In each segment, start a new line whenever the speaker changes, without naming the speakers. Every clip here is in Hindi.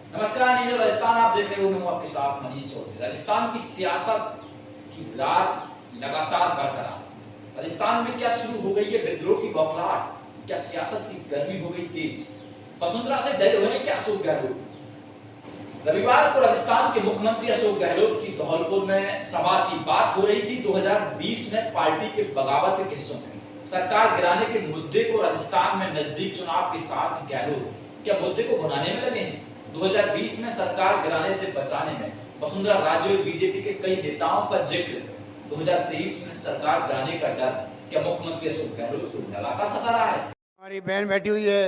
नमस्कार न्यूज़ राजस्थान आप देख रहे हो। मैं हूं आपके साथ मनीष चौधरी। राजस्थान की सियासत की रार लगातार बरकरार। राजस्थान में क्या शुरू हो गई है विद्रोह की बौखलाहट? क्या सियासत की गर्मी हो गई तेज? वसुंधरा से डरे हुए हैं क्या अशोक गहलोत? रविवार को राजस्थान के मुख्यमंत्री अशोक गहलोत की धौलपुर में सभा की बात हो रही थी। 2020 में पार्टी के बगावत के किस्सों में सरकार गिराने के मुद्दे को राजस्थान में नजदीक चुनाव के साथ गहलोत क्या मुद्दे को भुनाने में लगे हैं? 2020 में सरकार गिराने से बचाने में वसुंधरा राजे और बीजेपी के कई नेताओं का जिक्र। 2023 में सरकार जाने का डर क्या मुख्यमंत्री अशोक गहलोत को लगातार सता रहा है?
हमारी बहन बैठी हुई है,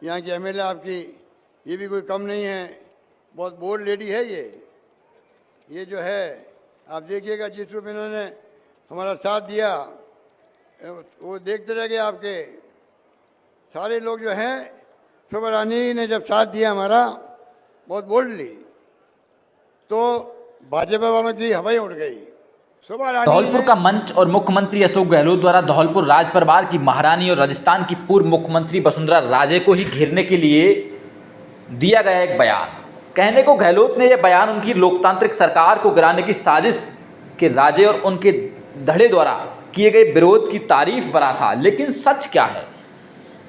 यहाँ की एमएलए आपकी, ये भी कोई कम नहीं है, बहुत बोल्ड लेडी है ये जो है आप देखिएगा जिस रूप इन्होंने हमारा साथ दिया वो देखते रह गए। आपके सारे लोग जो हैं, शोभा रानी ने जब साथ दिया हमारा बहुत बोल्डली, तो भाजपा वालों की हवाई उड़ गई।
धौलपुर का मंच और मुख्यमंत्री अशोक गहलोत द्वारा धौलपुर राज परिवार की महारानी और राजस्थान की पूर्व मुख्यमंत्री वसुंधरा राजे को ही घेरने के लिए दिया गया एक बयान। कहने को गहलोत ने यह बयान उनकी लोकतांत्रिक सरकार को गिराने की साजिश के राजे और उनके धड़े द्वारा किए गए विरोध की तारीफ भरा था। लेकिन सच क्या है?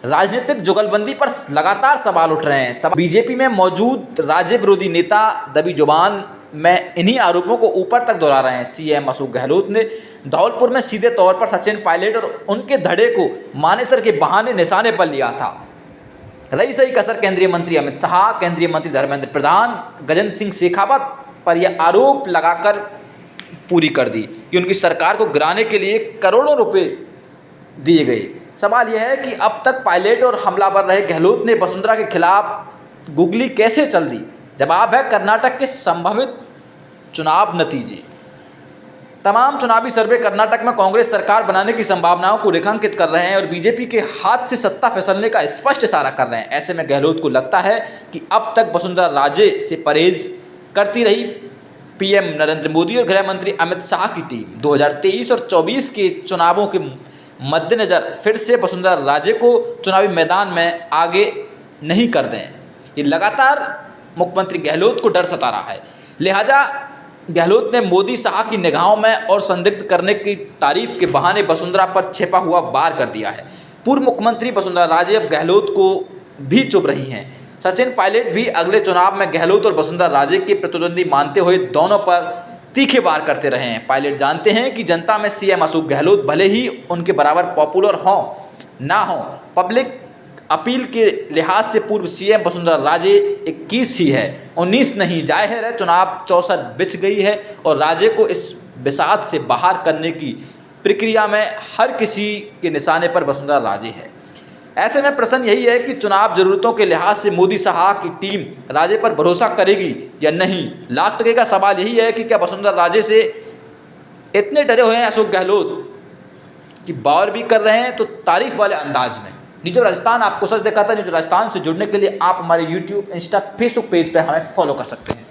राजनीतिक जुगलबंदी पर लगातार सवाल उठ रहे हैं। बीजेपी में मौजूद राज्य विरोधी नेता दबी जुबान में इन्हीं आरोपों को ऊपर तक दोहरा रहे हैं। सीएम अशोक गहलोत ने धौलपुर में सीधे तौर पर सचिन पायलट और उनके धड़े को मानेसर के बहाने निशाने पर लिया था। रही सही कसर केंद्रीय मंत्री अमित शाह, केंद्रीय मंत्री धर्मेंद्र प्रधान, गजेंद्र सिंह शेखावत पर यह आरोप लगाकर पूरी कर दी कि उनकी सरकार को गिराने के लिए करोड़ों रुपए दिए गए। सवाल यह है कि अब तक पायलट और हमलावर रहे गहलोत ने वसुंधरा के खिलाफ गुगली कैसे चल दी? जवाब है कर्नाटक के संभावित चुनाव नतीजे। तमाम चुनावी सर्वे कर्नाटक में कांग्रेस सरकार बनाने की संभावनाओं को रेखांकित कर रहे हैं और बीजेपी के हाथ से सत्ता फिसलने का स्पष्ट इशारा कर रहे हैं। ऐसे में गहलोत को लगता है कि अब तक वसुंधरा राजे से परहेज करती रही पीएम नरेंद्र मोदी और गृह मंत्री अमित शाह की टीम 2023 और 24 के चुनावों के मद्देनजर फिर से वसुंधरा राजे को चुनावी मैदान में आगे नहीं कर दें। ये लगातार मुख्यमंत्री गहलोत को डर सता रहा है। लिहाजा गहलोत ने मोदी शाह की निगाहों में और संदिग्ध करने की तारीफ के बहाने वसुंधरा पर छिपा हुआ वार कर दिया है। पूर्व मुख्यमंत्री वसुंधरा राजे अब गहलोत को भी चुप रही हैं। सचिन पायलट भी अगले चुनाव में गहलोत और वसुंधरा राजे के प्रतिद्वंदी मानते हुए दोनों पर तीखे वार करते रहे हैं। पायलट जानते हैं कि जनता में सीएम अशोक गहलोत भले ही उनके बराबर पॉपुलर हों ना हों, पब्लिक अपील के लिहाज से पूर्व सीएम वसुंधरा राजे 21 ही है, 19 नहीं। जाहिर है चुनाव 64 बिछ गई है और राजे को इस बिसात से बाहर करने की प्रक्रिया में हर किसी के निशाने पर वसुंधरा राजे है। ऐसे में प्रश्न यही है कि चुनाव जरूरतों के लिहाज से मोदी शाह की टीम राजे पर भरोसा करेगी या नहीं। लाख टके का सवाल यही है कि क्या वसुंधरा राजे से इतने डरे हुए हैं अशोक गहलोत कि बावर भी कर रहे हैं तो तारीफ वाले अंदाज में। न्यूज़ राजस्थान आपको सच दिखाता है। न्यूज़ राजस्थान से जुड़ने के लिए आप हमारे यूट्यूब, इंस्टा, फेसबुक पेज पर हमें फॉलो कर सकते हैं।